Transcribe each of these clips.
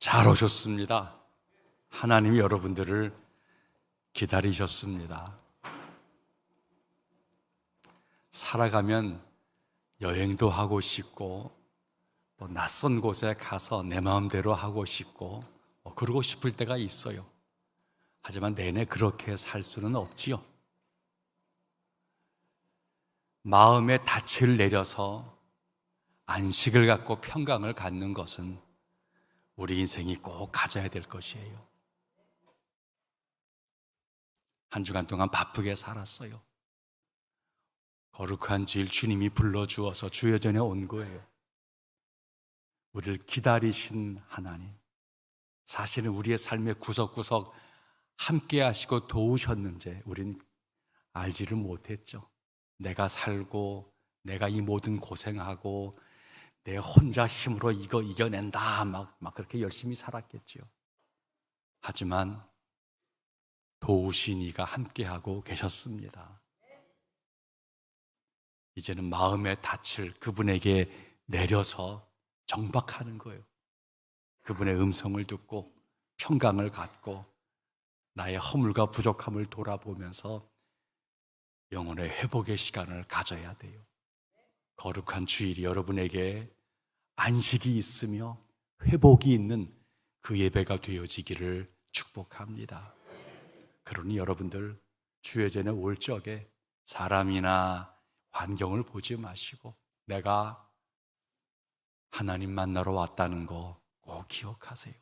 잘 오셨습니다. 하나님이 여러분들을 기다리셨습니다. 살아가면 여행도 하고 싶고 또 낯선 곳에 가서 내 마음대로 하고 싶고 그러고 싶을 때가 있어요. 하지만 내내 그렇게 살 수는 없지요. 마음의 닻을 내려서 안식을 갖고 평강을 갖는 것은 우리 인생이 꼭 가져야 될 것이에요. 한 주간 동안 바쁘게 살았어요. 거룩한 주일 주님이 불러주어서 주여 전에 온 거예요. 우리를 기다리신 하나님, 사실은 우리의 삶의 구석구석 함께 하시고 도우셨는지 우리는 알지를 못했죠. 내가 살고 내가 이 모든 고생하고 내 혼자 힘으로 이거 이겨낸다 막 그렇게 열심히 살았겠죠. 하지만 도우신 이가 함께하고 계셨습니다. 이제는 마음의 닻을 그분에게 내려서 정박하는 거예요. 그분의 음성을 듣고 평강을 갖고 나의 허물과 부족함을 돌아보면서 영혼의 회복의 시간을 가져야 돼요. 거룩한 주일이 여러분에게 안식이 있으며 회복이 있는 그 예배가 되어지기를 축복합니다. 그러니 여러분들 주의 전에 올 적에 사람이나 환경을 보지 마시고 내가 하나님 만나러 왔다는 거 꼭 기억하세요.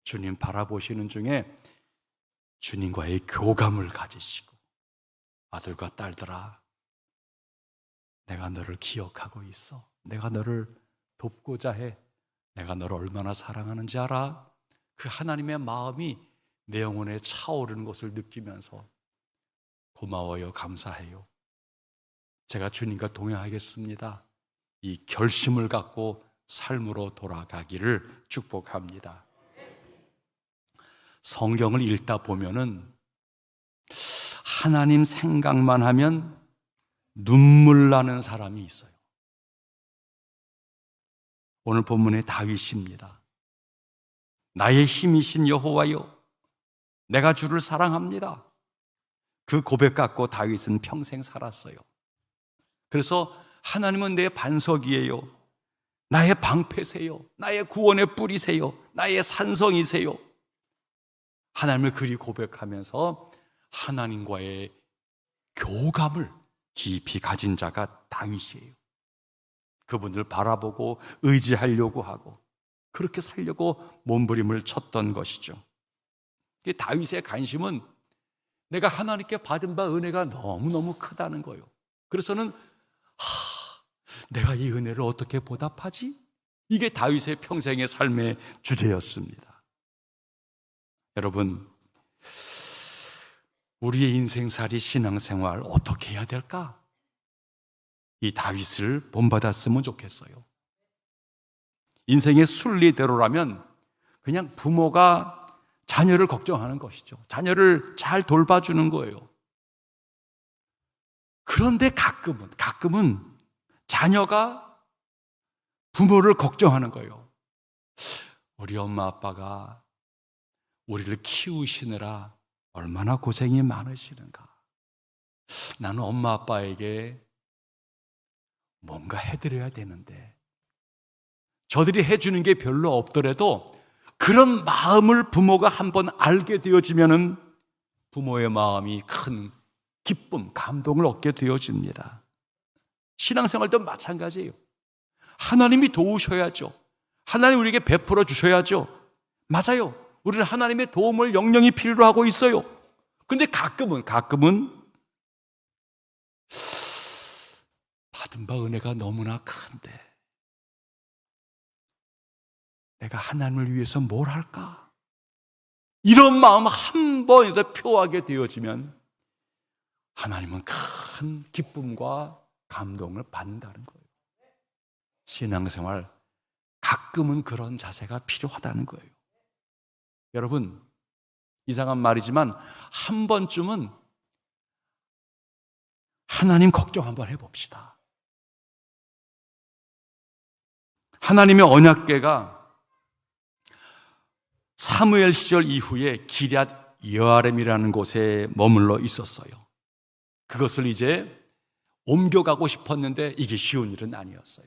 주님 바라보시는 중에 주님과의 교감을 가지시고 아들과 딸들아, 내가 너를 기억하고 있어. 내가 너를 돕고자 해. 내가 너를 얼마나 사랑하는지 알아? 그 하나님의 마음이 내 영혼에 차오르는 것을 느끼면서 고마워요, 감사해요. 제가 주님과 동행하겠습니다. 이 결심을 갖고 삶으로 돌아가기를 축복합니다. 성경을 읽다 보면은 하나님 생각만 하면 눈물 나는 사람이 있어요. 오늘 본문의 다윗입니다. 나의 힘이신 여호와여, 내가 주를 사랑합니다. 그 고백 갖고 다윗은 평생 살았어요. 그래서 하나님은 내 반석이에요. 나의 방패세요. 나의 구원의 뿌리세요. 나의 산성이세요. 하나님을 그리 고백하면서 하나님과의 교감을 깊이 가진 자가 다윗이에요. 그분을 바라보고 의지하려고 하고 그렇게 살려고 몸부림을 쳤던 것이죠. 다윗의 관심은 내가 하나님께 받은 바 은혜가 너무너무 크다는 거예요. 그래서는 내가 이 은혜를 어떻게 보답하지? 이게 다윗의 평생의 삶의 주제였습니다. 여러분, 우리의 인생살이 신앙생활 어떻게 해야 될까? 이 다윗을 본받았으면 좋겠어요. 인생의 순리대로라면 그냥 부모가 자녀를 걱정하는 것이죠. 자녀를 잘 돌봐주는 거예요. 그런데 가끔은 자녀가 부모를 걱정하는 거예요. 우리 엄마 아빠가 우리를 키우시느라 얼마나 고생이 많으시는가. 나는 엄마 아빠에게 뭔가 해드려야 되는데 저들이 해주는 게 별로 없더라도 그런 마음을 부모가 한번 알게 되어지면은 부모의 마음이 큰 기쁨, 감동을 얻게 되어집니다. 신앙생활도 마찬가지예요. 하나님이 도우셔야죠. 하나님 우리에게 베풀어 주셔야죠. 맞아요. 우리는 하나님의 도움을 영영이 필요로 하고 있어요. 그런데 가끔은 받은 바 은혜가 너무나 큰데 내가 하나님을 위해서 뭘 할까? 이런 마음 한 번에도 표하게 되어지면 하나님은 큰 기쁨과 감동을 받는다는 거예요. 신앙생활 가끔은 그런 자세가 필요하다는 거예요. 여러분, 이상한 말이지만 한 번쯤은 하나님 걱정 한번 해봅시다. 하나님의 언약궤가 사무엘 시절 이후에 기럇 여아렘이라는 곳에 머물러 있었어요. 그것을 이제 옮겨가고 싶었는데 이게 쉬운 일은 아니었어요.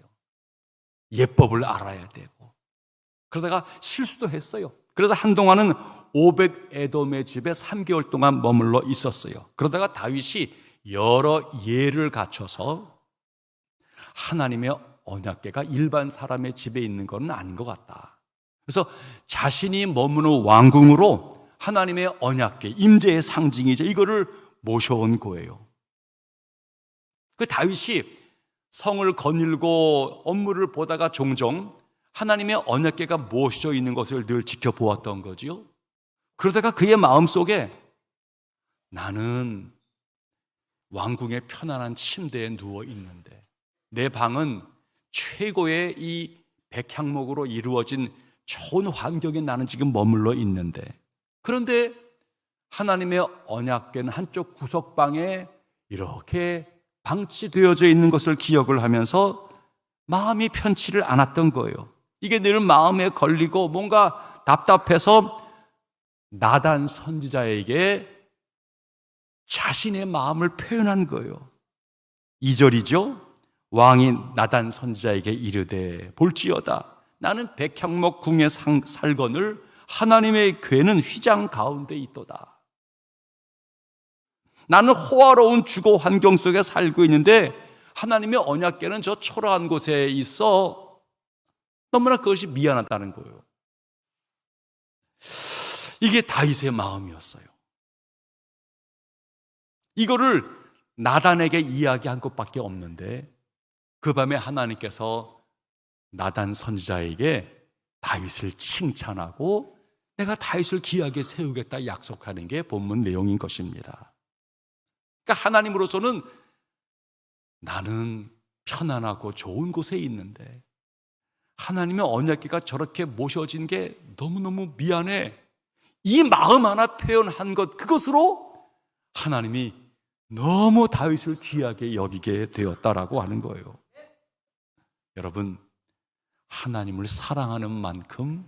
예법을 알아야 되고, 그러다가 실수도 했어요. 그래서 한동안은 오벳 에돔의 집에 3개월 동안 머물러 있었어요. 그러다가 다윗이 여러 예를 갖춰서 하나님의 언약궤가 일반 사람의 집에 있는 건 아닌 것 같다. 그래서 자신이 머무는 왕궁으로 하나님의 언약궤, 임재의 상징이죠. 이거를 모셔온 거예요. 그 다윗이 성을 거닐고 업무를 보다가 종종 하나님의 언약궤가 모셔져 있는 것을 늘 지켜보았던 거지요. 그러다가 그의 마음속에 나는 왕궁의 편안한 침대에 누워 있는데 내 방은 최고의 이 백향목으로 이루어진 좋은 환경에 나는 지금 머물러 있는데, 그런데 하나님의 언약궤는 한쪽 구석방에 이렇게 방치되어져 있는 것을 기억을 하면서 마음이 편치를 않았던 거예요. 이게 늘 마음에 걸리고 뭔가 답답해서 나단 선지자에게 자신의 마음을 표현한 거예요. 2절이죠. 왕이 나단 선지자에게 이르되 볼지어다 나는 백향목 궁에 살거늘 하나님의 궤는 휘장 가운데 있도다. 나는 호화로운 주거 환경 속에 살고 있는데 하나님의 언약궤는 저 초라한 곳에 있어. 너무나 그것이 미안하다는 거예요. 이게 다윗의 마음이었어요. 이거를 나단에게 이야기한 것밖에 없는데 그 밤에 하나님께서 나단 선지자에게 다윗을 칭찬하고 내가 다윗을 귀하게 세우겠다 약속하는 게 본문 내용인 것입니다. 그러니까 하나님으로서는 나는 편안하고 좋은 곳에 있는데 하나님의 언약궤가 저렇게 모셔진 게 너무너무 미안해. 이 마음 하나 표현한 것, 그것으로 하나님이 너무 다윗을 귀하게 여기게 되었다라고 하는 거예요. 여러분, 하나님을 사랑하는 만큼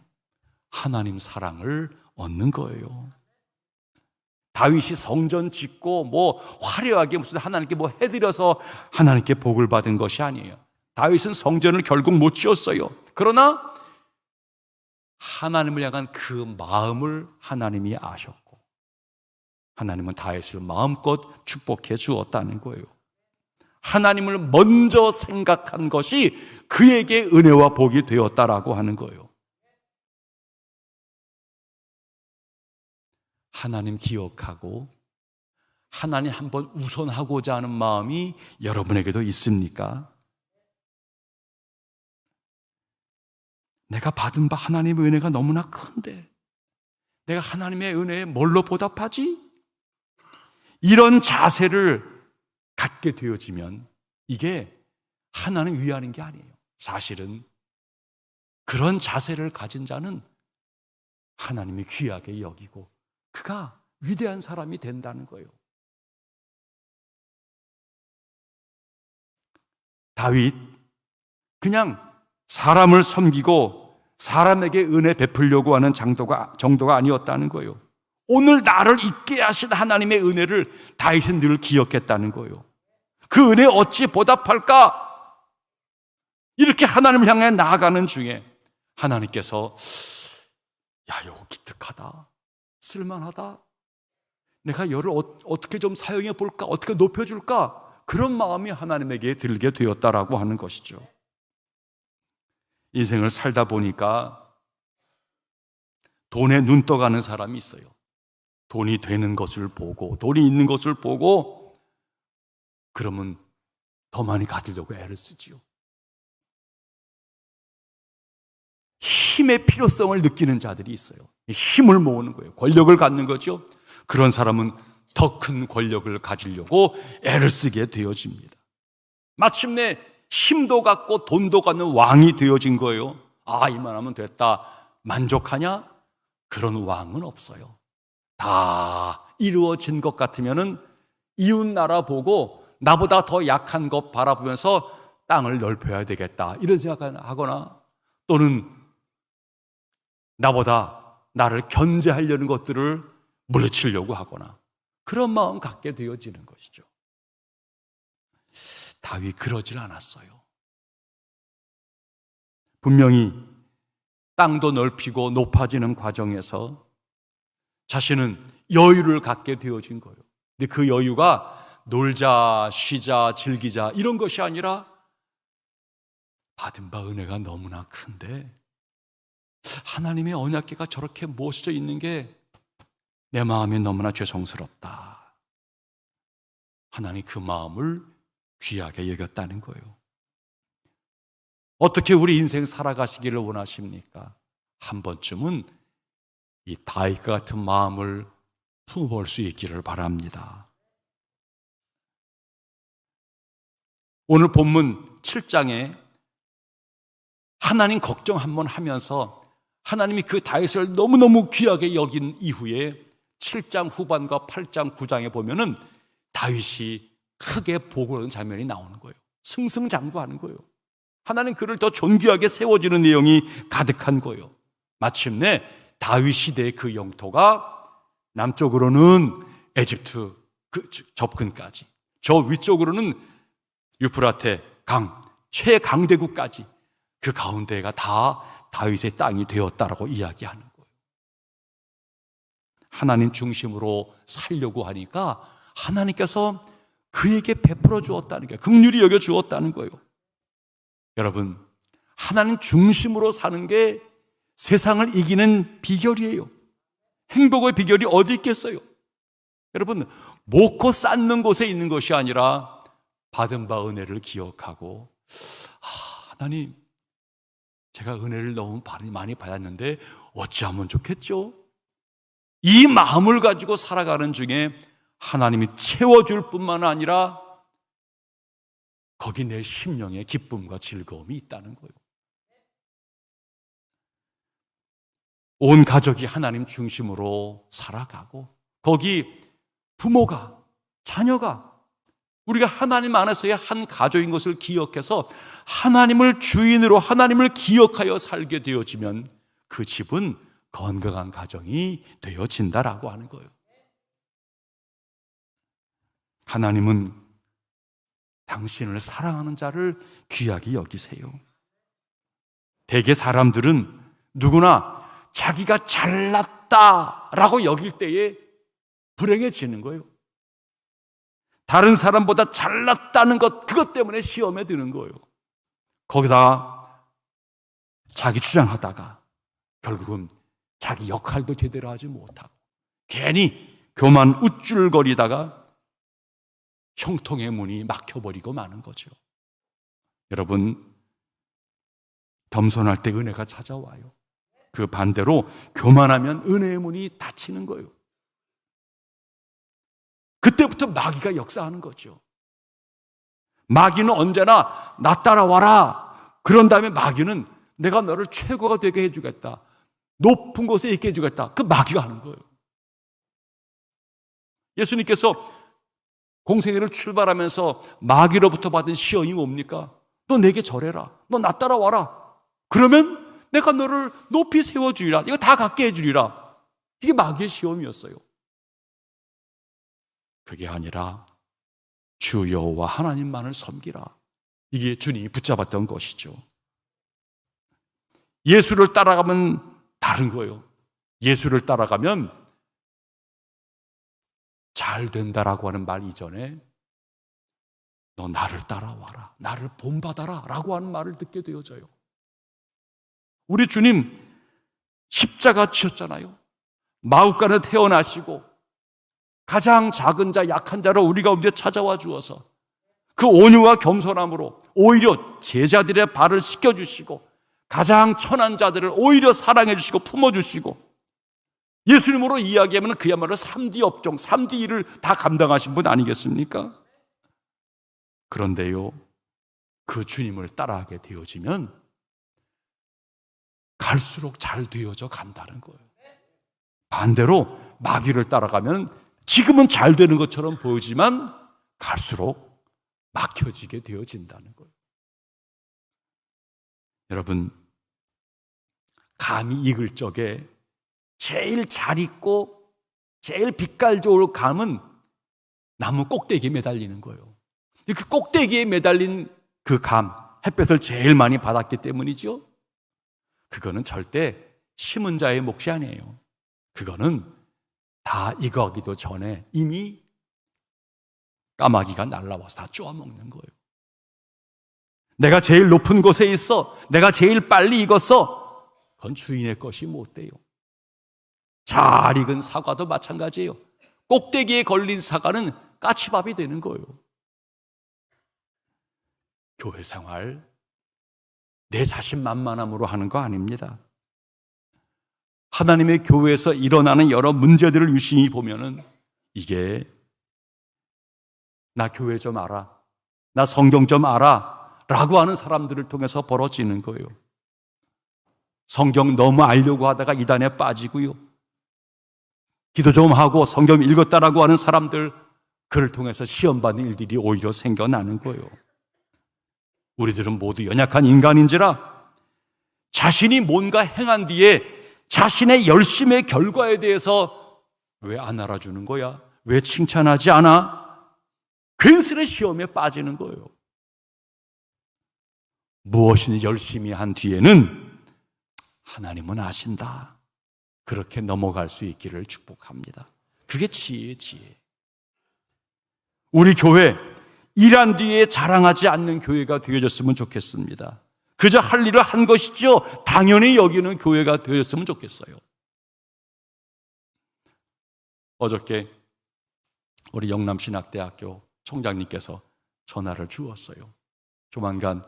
하나님 사랑을 얻는 거예요. 다윗이 성전 짓고 뭐 화려하게 무슨 하나님께 뭐 해드려서 하나님께 복을 받은 것이 아니에요. 다윗은 성전을 결국 못 지었어요. 그러나 하나님을 향한 그 마음을 하나님이 아셨고 하나님은 다윗을 마음껏 축복해 주었다는 거예요. 하나님을 먼저 생각한 것이 그에게 은혜와 복이 되었다라고 하는 거예요. 하나님 기억하고 하나님 한번 우선하고자 하는 마음이 여러분에게도 있습니까? 내가 받은 바 하나님의 은혜가 너무나 큰데 내가 하나님의 은혜에 뭘로 보답하지? 이런 자세를 갖게 되어지면 이게 하나님 위하는 게 아니에요. 사실은 그런 자세를 가진 자는 하나님이 귀하게 여기고 그가 위대한 사람이 된다는 거예요. 다윗 그냥 사람을 섬기고 사람에게 은혜 베풀려고 하는 정도가 아니었다는 거예요. 오늘 나를 있게 하신 하나님의 은혜를 다윗은 늘 기억했다는 거예요. 그 은혜 어찌 보답할까? 이렇게 하나님을 향해 나아가는 중에 하나님께서 야, 이거 기특하다, 쓸만하다, 내가 여를 어떻게 좀 사용해 볼까, 어떻게 높여줄까, 그런 마음이 하나님에게 들게 되었다라고 하는 것이죠. 인생을 살다 보니까 돈에 눈 떠가는 사람이 있어요. 돈이 되는 것을 보고, 돈이 있는 것을 보고, 그러면 더 많이 가지려고 애를 쓰지요. 힘의 필요성을 느끼는 자들이 있어요. 힘을 모으는 거예요. 권력을 갖는 거죠. 그런 사람은 더 큰 권력을 가지려고 애를 쓰게 되어집니다. 마침내 힘도 갖고 돈도 갖는 왕이 되어진 거예요. 아, 이만하면 됐다, 만족하냐? 그런 왕은 없어요. 다 이루어진 것 같으면은 이웃 나라 보고 나보다 더 약한 것 바라보면서 땅을 넓혀야 되겠다, 이런 생각을 하거나, 또는 나보다 나를 견제하려는 것들을 물리치려고 하거나 그런 마음 갖게 되어지는 것이죠. 다윗 그러질 않았어요. 분명히 땅도 넓히고 높아지는 과정에서 자신은 여유를 갖게 되어진 거예요. 근데 그 여유가 놀자, 쉬자, 즐기자 이런 것이 아니라 받은 바 은혜가 너무나 큰데 하나님의 언약궤가 저렇게 모셔져 있는 게 내 마음이 너무나 죄송스럽다. 하나님 그 마음을 귀하게 여겼다는 거예요. 어떻게 우리 인생 살아가시기를 원하십니까? 한 번쯤은 이 다윗과 같은 마음을 품어볼 수 있기를 바랍니다. 오늘 본문 7장에 하나님 걱정 한번 하면서 하나님이 그 다윗을 너무너무 귀하게 여긴 이후에 7장 후반과 8장 9장에 보면은 다윗이 크게 보고하는 장면이 나오는 거예요. 승승장구하는 거예요. 하나님 그를 더 존귀하게 세워지는 내용이 가득한 거예요. 마침내 다윗 시대의 그 영토가 남쪽으로는 에집트 그 접근까지, 저 위쪽으로는 유프라테 강 최강대국까지 그 가운데가 다 다윗의 땅이 되었다라고 이야기하는 거예요. 하나님 중심으로 살려고 하니까 하나님께서 그에게 베풀어 주었다는 거예요. 긍휼히 여겨 주었다는 거예요. 여러분, 하나님 중심으로 사는 게 세상을 이기는 비결이에요. 행복의 비결이 어디 있겠어요? 여러분, 먹고 쌓는 곳에 있는 것이 아니라 받은 바 은혜를 기억하고 하나님, 제가 은혜를 너무 많이 받았는데 어찌하면 좋겠죠? 이 마음을 가지고 살아가는 중에 하나님이 채워줄 뿐만 아니라 거기 내 심령에 기쁨과 즐거움이 있다는 거예요. 온 가족이 하나님 중심으로 살아가고 거기 부모가, 자녀가 우리가 하나님 안에서의 한 가족인 것을 기억해서 하나님을 주인으로 하나님을 기억하여 살게 되어지면 그 집은 건강한 가정이 되어진다라고 하는 거예요. 하나님은 당신을 사랑하는 자를 귀하게 여기세요. 대개 사람들은 누구나 자기가 잘났다라고 여길 때에 불행해지는 거예요. 다른 사람보다 잘났다는 것, 그것 때문에 시험에 드는 거예요. 거기다 자기 주장하다가 결국은 자기 역할도 제대로 하지 못하고 괜히 교만 우쭐거리다가 형통의 문이 막혀버리고 마는 거죠. 여러분, 겸손할 때 은혜가 찾아와요. 그 반대로 교만하면 은혜의 문이 닫히는 거예요. 그때부터 마귀가 역사하는 거죠. 마귀는 언제나 나 따라와라. 그런 다음에 마귀는 내가 너를 최고가 되게 해주겠다. 높은 곳에 있게 해주겠다. 그 마귀가 하는 거예요. 예수님께서 공생애를 출발하면서 마귀로부터 받은 시험이 뭡니까? 너 내게 절해라. 너 나 따라와라. 그러면 내가 너를 높이 세워주리라. 이거 다 갖게 해주리라. 이게 마귀의 시험이었어요. 그게 아니라 주 여호와 하나님만을 섬기라. 이게 주님이 붙잡았던 것이죠. 예수를 따라가면 다른 거예요. 예수를 따라가면 잘 된다라고 하는 말 이전에 너 나를 따라와라, 나를 본받아라 라고 하는 말을 듣게 되어져요. 우리 주님 십자가 지셨잖아요. 마구간에 태어나시고 가장 작은 자, 약한 자로 우리 가운데 찾아와 주어서 그 온유와 겸손함으로 오히려 제자들의 발을 씻겨주시고 가장 천한 자들을 오히려 사랑해 주시고 품어주시고 예수님으로 이야기하면 그야말로 3D 업종, 3D 일을 다 감당하신 분 아니겠습니까? 그런데요, 그 주님을 따라하게 되어지면 갈수록 잘 되어져 간다는 거예요. 반대로 마귀를 따라가면 지금은 잘 되는 것처럼 보이지만 갈수록 막혀지게 되어진다는 거예요. 여러분, 감이 익을 적에 제일 잘 익고 제일 빛깔 좋을 감은 나무 꼭대기에 매달리는 거예요. 그 꼭대기에 매달린 그 감, 햇볕을 제일 많이 받았기 때문이죠. 그거는 절대 심은 자의 몫이 아니에요. 그거는 다 익어가기도 전에 이미 까마귀가 날라와서 다 쪼아먹는 거예요. 내가 제일 높은 곳에 있어, 내가 제일 빨리 익었어, 그건 주인의 것이 못 돼요. 잘 익은 사과도 마찬가지예요. 꼭대기에 걸린 사과는 까치밥이 되는 거예요. 교회 생활 내 자신만만함으로 하는 거 아닙니다. 하나님의 교회에서 일어나는 여러 문제들을 유심히 보면은 이게 나 교회 좀 알아, 나 성경 좀 알아 라고 하는 사람들을 통해서 벌어지는 거예요. 성경 너무 알려고 하다가 이단에 빠지고요, 기도 좀 하고 성경 읽었다라고 하는 사람들, 그를 통해서 시험받는 일들이 오히려 생겨나는 거예요. 우리들은 모두 연약한 인간인지라 자신이 뭔가 행한 뒤에 자신의 열심의 결과에 대해서 왜 안 알아주는 거야? 왜 칭찬하지 않아? 괜스레 시험에 빠지는 거예요. 무엇이든 열심히 한 뒤에는 하나님은 아신다, 그렇게 넘어갈 수 있기를 축복합니다. 그게 지혜예요, 지혜. 우리 교회 일한 뒤에 자랑하지 않는 교회가 되어졌으면 좋겠습니다. 그저 할 일을 한 것이죠, 당연히 여기는 교회가 되어졌으면 좋겠어요. 어저께 우리 영남신학대학교 총장님께서 전화를 주었어요. 조만간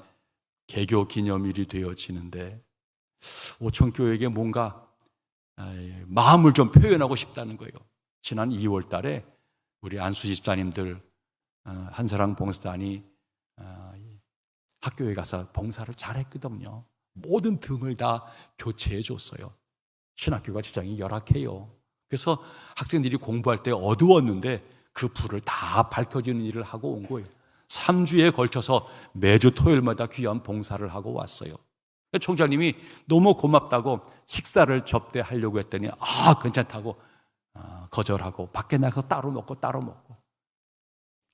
개교 기념일이 되어지는데 오천교회에게 뭔가 마음을 좀 표현하고 싶다는 거예요. 지난 2월 달에 우리 안수 집사님들 한사랑 봉사단이 학교에 가서 봉사를 잘했거든요. 모든 등을 다 교체해 줬어요. 신학교가 지장이 열악해요. 그래서 학생들이 공부할 때 어두웠는데 그 불을 다 밝혀주는 일을 하고 온 거예요. 3주에 걸쳐서 매주 토요일마다 귀한 봉사를 하고 왔어요. 총장님이 너무 고맙다고 식사를 접대하려고 했더니 괜찮다고 거절하고 밖에 나가서 따로 먹고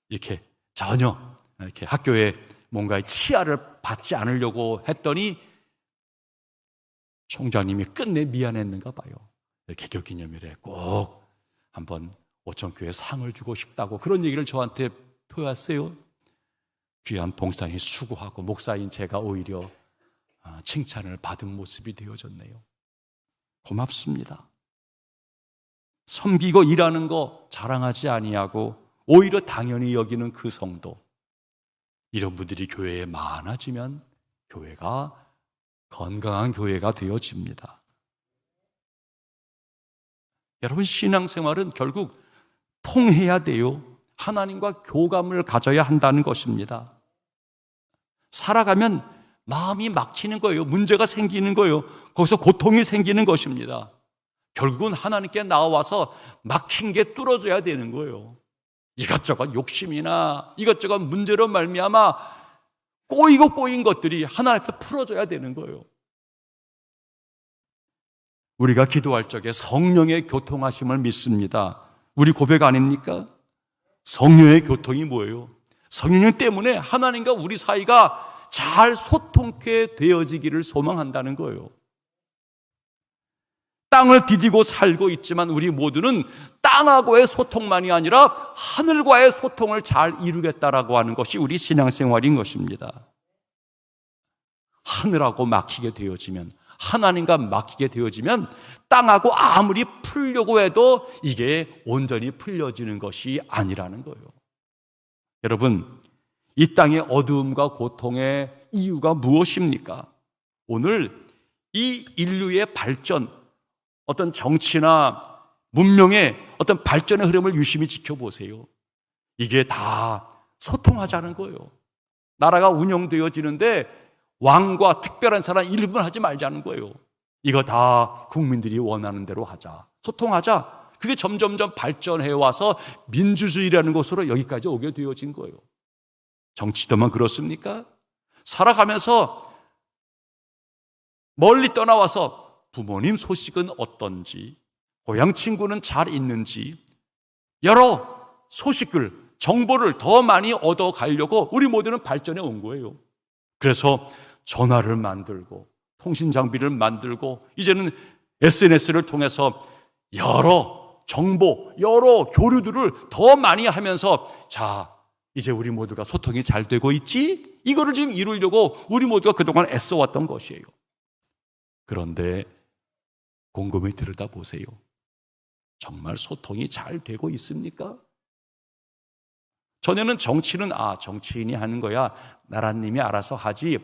이렇게 전혀 이렇게 학교에 뭔가의 치아를 받지 않으려고 했더니 총장님이 끝내 미안했는가 봐요. 개교 기념일에 꼭 한번 오천교회 상을 주고 싶다고 그런 얘기를 저한테 표했어요. 귀한 봉사단이 수고하고 목사인 제가 오히려 칭찬을 받은 모습이 되어졌네요. 고맙습니다. 섬기고 일하는 거 자랑하지 아니하고 오히려 당연히 여기는 그 성도, 이런 분들이 교회에 많아지면 교회가 건강한 교회가 되어집니다. 여러분, 신앙생활은 결국 통해야 돼요. 하나님과 교감을 가져야 한다는 것입니다. 살아가면 마음이 막히는 거예요. 문제가 생기는 거예요. 거기서 고통이 생기는 것입니다. 결국은 하나님께 나와서 막힌 게 뚫어져야 되는 거예요. 이것저것 욕심이나 이것저것 문제로 말미암아 꼬인 것들이 하나님께서 풀어줘야 되는 거예요. 우리가 기도할 적에 성령의 교통하심을 믿습니다. 우리 고백 아닙니까? 성령의 교통이 뭐예요? 성령 때문에 하나님과 우리 사이가 잘 소통케 되어지기를 소망한다는 거예요. 땅을 디디고 살고 있지만 우리 모두는 땅하고의 소통만이 아니라 하늘과의 소통을 잘 이루겠다라고 하는 것이 우리 신앙생활인 것입니다. 하늘하고 막히게 되어지면, 하나님과 막히게 되어지면 땅하고 아무리 풀려고 해도 이게 온전히 풀려지는 것이 아니라는 거예요. 여러분, 이 땅의 어두움과 고통의 이유가 무엇입니까? 오늘 이 인류의 발전, 어떤 정치나 문명의 어떤 발전의 흐름을 유심히 지켜보세요. 이게 다 소통하자는 거예요. 나라가 운영되어지는데 왕과 특별한 사람 일분 하지 말자는 거예요. 이거 다 국민들이 원하는 대로 하자. 소통하자. 그게 점점점 발전해 와서 민주주의라는 것으로 여기까지 오게 되어진 거예요. 정치도만 그렇습니까? 살아가면서 멀리 떠나와서 부모님 소식은 어떤지, 고향 친구는 잘 있는지 여러 소식을, 정보를 더 많이 얻어가려고 우리 모두는 발전해 온 거예요. 그래서 전화를 만들고 통신 장비를 만들고 이제는 SNS를 통해서 여러 정보, 여러 교류들을 더 많이 하면서 자, 이제 우리 모두가 소통이 잘 되고 있지? 이거를 지금 이루려고 우리 모두가 그동안 애써왔던 것이에요. 그런데 곰곰이 들여다보세요. 정말 소통이 잘 되고 있습니까? 전에는 정치는 정치인이 하는 거야, 나라님이 알아서 하지,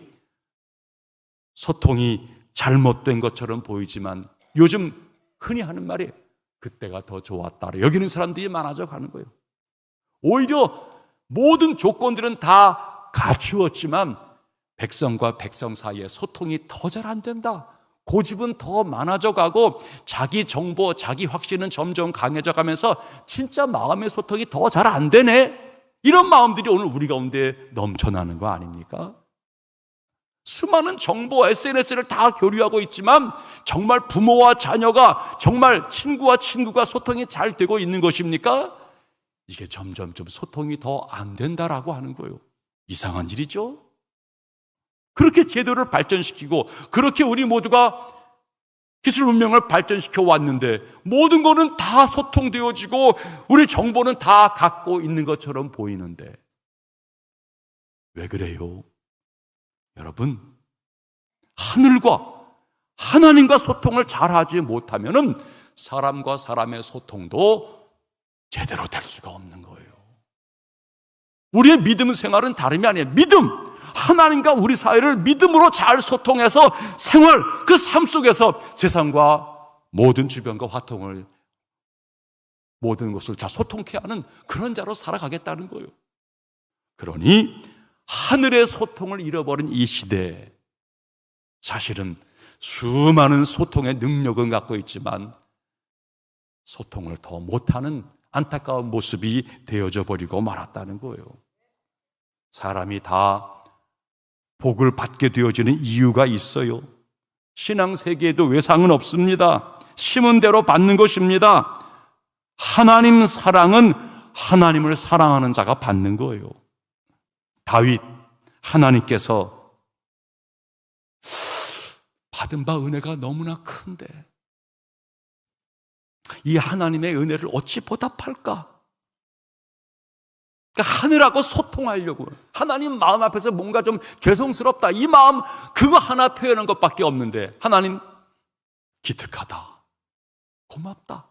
소통이 잘못된 것처럼 보이지만 요즘 흔히 하는 말이 그때가 더 좋았다, 여기는 사람들이 많아져 가는 거예요. 오히려 모든 조건들은 다 갖추었지만 백성과 백성 사이에 소통이 더 잘 안 된다, 고집은 더 많아져 가고 자기 정보, 자기 확신은 점점 강해져 가면서 진짜 마음의 소통이 더 잘 안 되네, 이런 마음들이 오늘 우리 가운데 넘쳐나는 거 아닙니까? 수많은 정보, SNS를 다 교류하고 있지만 정말 부모와 자녀가, 정말 친구와 친구가 소통이 잘 되고 있는 것입니까? 이게 점점 좀 소통이 더 안 된다라고 하는 거예요. 이상한 일이죠? 그렇게 제도를 발전시키고 그렇게 우리 모두가 기술 문명을 발전시켜 왔는데 모든 거는 다 소통되어지고 우리 정보는 다 갖고 있는 것처럼 보이는데 왜 그래요? 여러분, 하늘과 하나님과 소통을 잘하지 못하면 사람과 사람의 소통도 제대로 될 수가 없는 거예요. 우리의 믿음 생활은 다름이 아니에요. 믿음! 하나님과 우리 사이를 믿음으로 잘 소통해서 생활, 그 삶 속에서 세상과 모든 주변과 화통을, 모든 것을 다 소통케 하는 그런 자로 살아가겠다는 거예요. 그러니 하늘의 소통을 잃어버린 이 시대에 사실은 수많은 소통의 능력은 갖고 있지만 소통을 더 못하는 안타까운 모습이 되어져 버리고 말았다는 거예요. 사람이 다 복을 받게 되어지는 이유가 있어요. 신앙 세계에도 외상은 없습니다. 심은 대로 받는 것입니다. 하나님 사랑은 하나님을 사랑하는 자가 받는 거예요. 다윗, 하나님께서 받은 바 은혜가 너무나 큰데 이 하나님의 은혜를 어찌 보답할까? 그러니까 하늘하고 소통하려고, 하나님 마음 앞에서 뭔가 좀 죄송스럽다, 이 마음 그거 하나 표현한 것밖에 없는데 하나님 기특하다, 고맙다,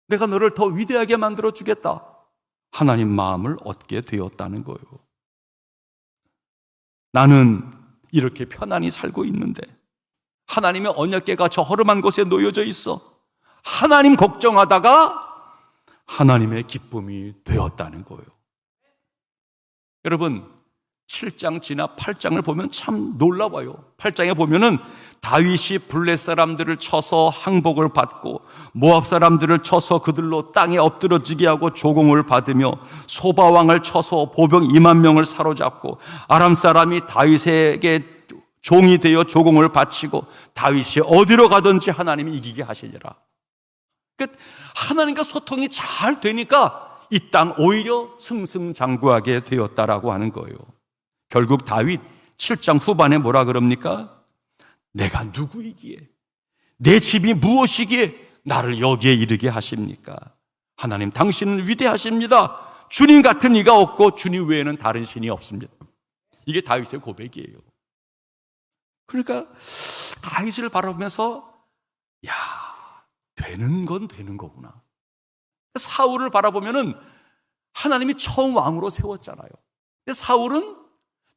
내가 너를 더 위대하게 만들어 주겠다, 하나님 마음을 얻게 되었다는 거예요. 나는 이렇게 편안히 살고 있는데 하나님의 언약궤가 저 허름한 곳에 놓여져 있어. 하나님 걱정하다가 하나님의 기쁨이 되었다는 거예요. 여러분, 7장 지나 8장을 보면 참 놀라워요. 8장에 보면은 다윗이 블렛 사람들을 쳐서 항복을 받고 모압 사람들을 쳐서 그들로 땅에 엎드러지게 하고 조공을 받으며 소바 왕을 쳐서 보병 2만 명을 사로잡고 아람 사람이 다윗에게 종이 되어 조공을 바치고 다윗이 어디로 가든지 하나님이 이기게 하시리라. 그러니까 하나님과 소통이 잘 되니까 이 땅 오히려 승승장구하게 되었다라고 하는 거예요. 결국 다윗 7장 후반에 뭐라 그럽니까? 내가 누구이기에, 내 집이 무엇이기에 나를 여기에 이르게 하십니까? 하나님, 당신은 위대하십니다. 주님 같은 이가 없고 주님 외에는 다른 신이 없습니다. 이게 다윗의 고백이에요. 그러니까 다윗을 바라보면서 야, 되는 건 되는 거구나. 사울을 바라보면은 하나님이 처음 왕으로 세웠잖아요. 근데 사울은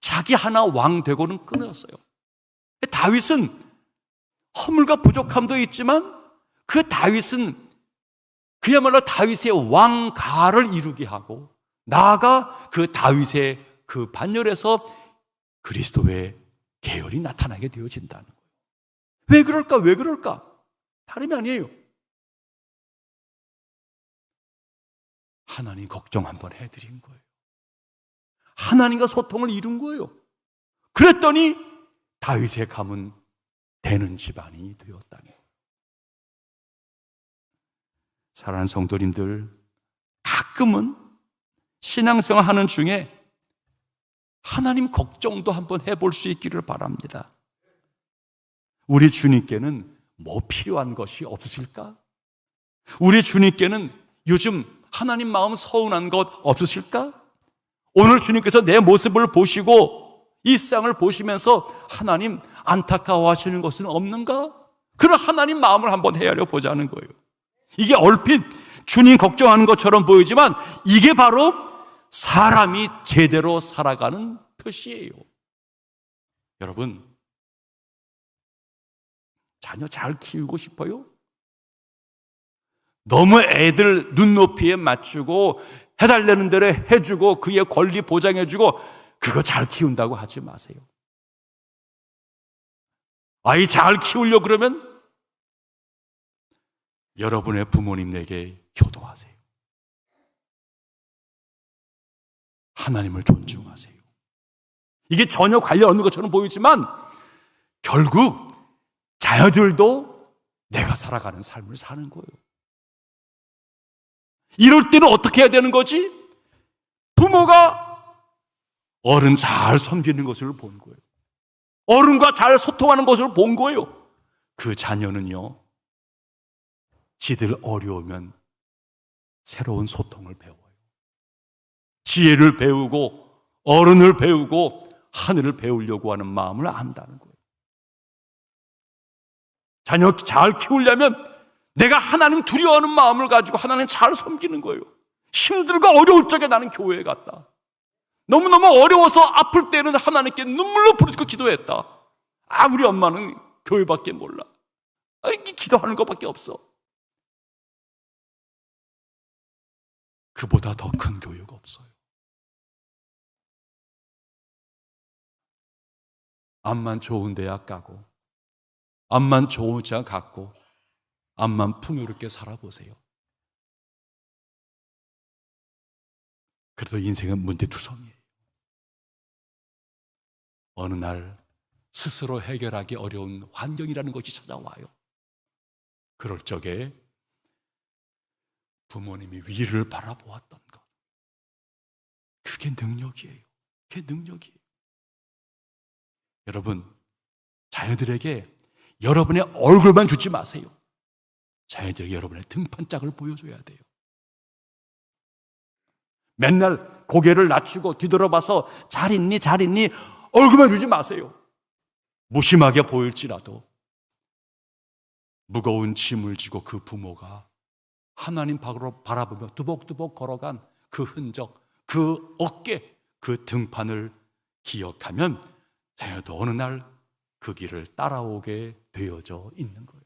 자기 하나 왕 되고는 끊었어요. 다윗은 허물과 부족함도 있지만 그 다윗은 그야말로 다윗의 왕가를 이루게 하고 나아가 그 다윗의 그 반열에서 그리스도의 계열이 나타나게 되어진다는 거예요. 왜 그럴까? 왜 그럴까? 다름이 아니에요. 하나님 걱정 한번 해드린 거예요. 하나님과 소통을 이룬 거예요. 그랬더니 다윗의 가문 되는 집안이 되었다는 거예요. 사랑하는 성도님들, 가끔은 신앙생활 하는 중에 하나님 걱정도 한번 해볼 수 있기를 바랍니다. 우리 주님께는 뭐 필요한 것이 없으실까? 우리 주님께는 요즘 하나님 마음 서운한 것 없으실까? 오늘 주님께서 내 모습을 보시고 이 세상을 보시면서 하나님 안타까워하시는 것은 없는가? 그런 하나님 마음을 한번 헤아려 보자는 거예요. 이게 얼핏 주님 걱정하는 것처럼 보이지만 이게 바로 사람이 제대로 살아가는 표시예요. 여러분, 자녀 잘 키우고 싶어요? 너무 애들 눈높이에 맞추고 해달라는 대로 해주고 그의 권리 보장해주고 그거 잘 키운다고 하지 마세요. 아이 잘 키우려고 그러면 여러분의 부모님에게 효도하세요. 하나님을 존중하세요. 이게 전혀 관련 없는 것처럼 보이지만 결국 자녀들도 내가 살아가는 삶을 사는 거예요. 이럴 때는 어떻게 해야 되는 거지? 부모가 어른 잘 섬기는 것을 본 거예요. 어른과 잘 소통하는 것을 본 거예요. 그 자녀는요, 지들 어려우면 새로운 소통을 배워요. 지혜를 배우고 어른을 배우고 하늘을 배우려고 하는 마음을 안다는 거예요. 자녀 잘 키우려면 내가 하나님 두려워하는 마음을 가지고 하나님 잘 섬기는 거예요. 힘들고 어려울 적에 나는 교회에 갔다. 너무너무 어려워서 아플 때는 하나님께 눈물로 부르짖고 기도했다. 우리 엄마는 교회밖에 몰라. 기도하는 것밖에 없어. 그보다 더 큰 교육 없어요. 암만 좋은 대학 가고 암만 좋은 차 갖고 암만 풍요롭게 살아보세요. 그래도 인생은 문제투성이에요. 어느 날 스스로 해결하기 어려운 환경이라는 것이 찾아와요. 그럴 적에 부모님이 위를 바라보았던 것, 그게 능력이에요. 그게 능력이에요. 여러분, 자녀들에게 여러분의 얼굴만 주지 마세요. 자녀들에게 여러분의 등판짝을 보여줘야 돼요. 맨날 고개를 낮추고 뒤돌아봐서 잘 있니? 잘 있니? 얼굴만 주지 마세요. 무심하게 보일지라도 무거운 짐을 지고 그 부모가 하나님 밖으로 바라보며 두벅두벅 걸어간 그 흔적, 그 어깨, 그 등판을 기억하면 자녀도 어느 날 그 길을 따라오게 되어져 있는 거예요.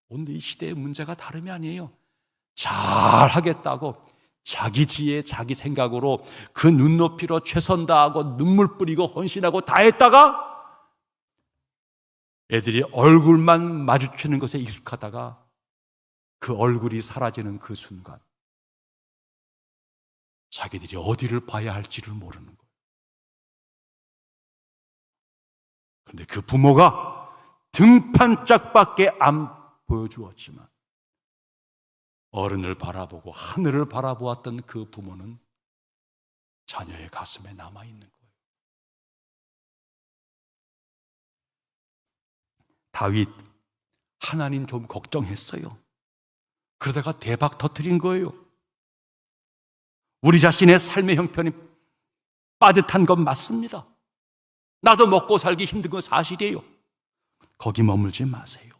오늘 이 시대의 문제가 다름이 아니에요. 잘하겠다고 자기 지혜, 자기 생각으로 그 눈높이로 최선 다하고 눈물 뿌리고 헌신하고 다 했다가 애들이 얼굴만 마주치는 것에 익숙하다가 그 얼굴이 사라지는 그 순간 자기들이 어디를 봐야 할지를 모르는 거예요. 그런데 그 부모가 등판짝밖에 안 보여주었지만 어른을 바라보고 하늘을 바라보았던 그 부모는 자녀의 가슴에 남아있는 거예요. 다윗, 하나님 좀 걱정했어요. 그러다가 대박 터뜨린 거예요. 우리 자신의 삶의 형편이 빠듯한 건 맞습니다. 나도 먹고 살기 힘든 건 사실이에요. 거기 머물지 마세요.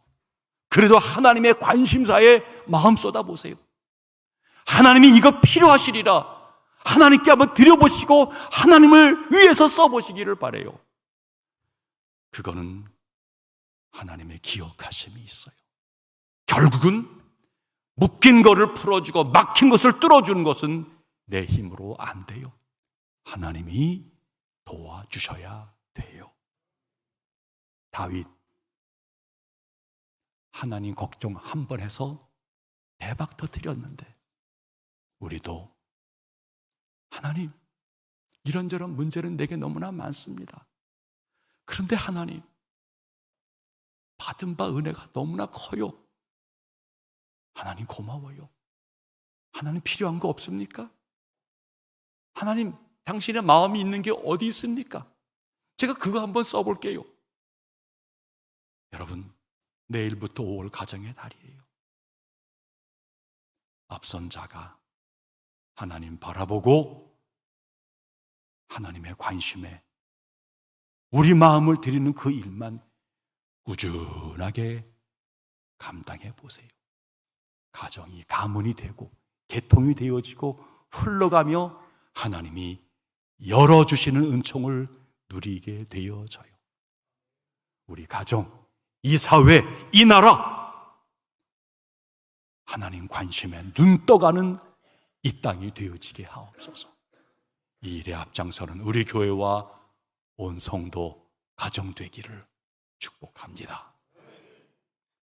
그래도 하나님의 관심사에 마음 쏟아보세요. 하나님이 이거 필요하시리라 하나님께 한번 드려보시고 하나님을 위해서 써보시기를 바라요. 그거는 하나님의 기억하심이 있어요. 결국은 묶인 것을 풀어주고 막힌 것을 뚫어주는 것은 내 힘으로 안 돼요. 하나님이 도와주셔야 돼요. 다윗, 하나님 걱정 한 번 해서 대박 터뜨렸는데 우리도 하나님, 이런저런 문제는 내게 너무나 많습니다. 그런데 하나님, 받은 바 은혜가 너무나 커요. 하나님 고마워요. 하나님 필요한 거 없습니까? 하나님 당신의 마음이 있는 게 어디 있습니까? 제가 그거 한번 써볼게요. 여러분, 내일부터 5월 가정의 달이에요. 앞선 자가 하나님 바라보고 하나님의 관심에 우리 마음을 드리는 그 일만 꾸준하게 감당해 보세요. 가정이 가문이 되고 개통이 되어지고 흘러가며 하나님이 열어주시는 은총을 누리게 되어져요. 우리 가정, 이 사회, 이 나라, 하나님 관심에 눈 떠가는 이 땅이 되어지게 하옵소서. 이 일에 앞장서는 우리 교회와 온 성도 가정 되기를 축복합니다.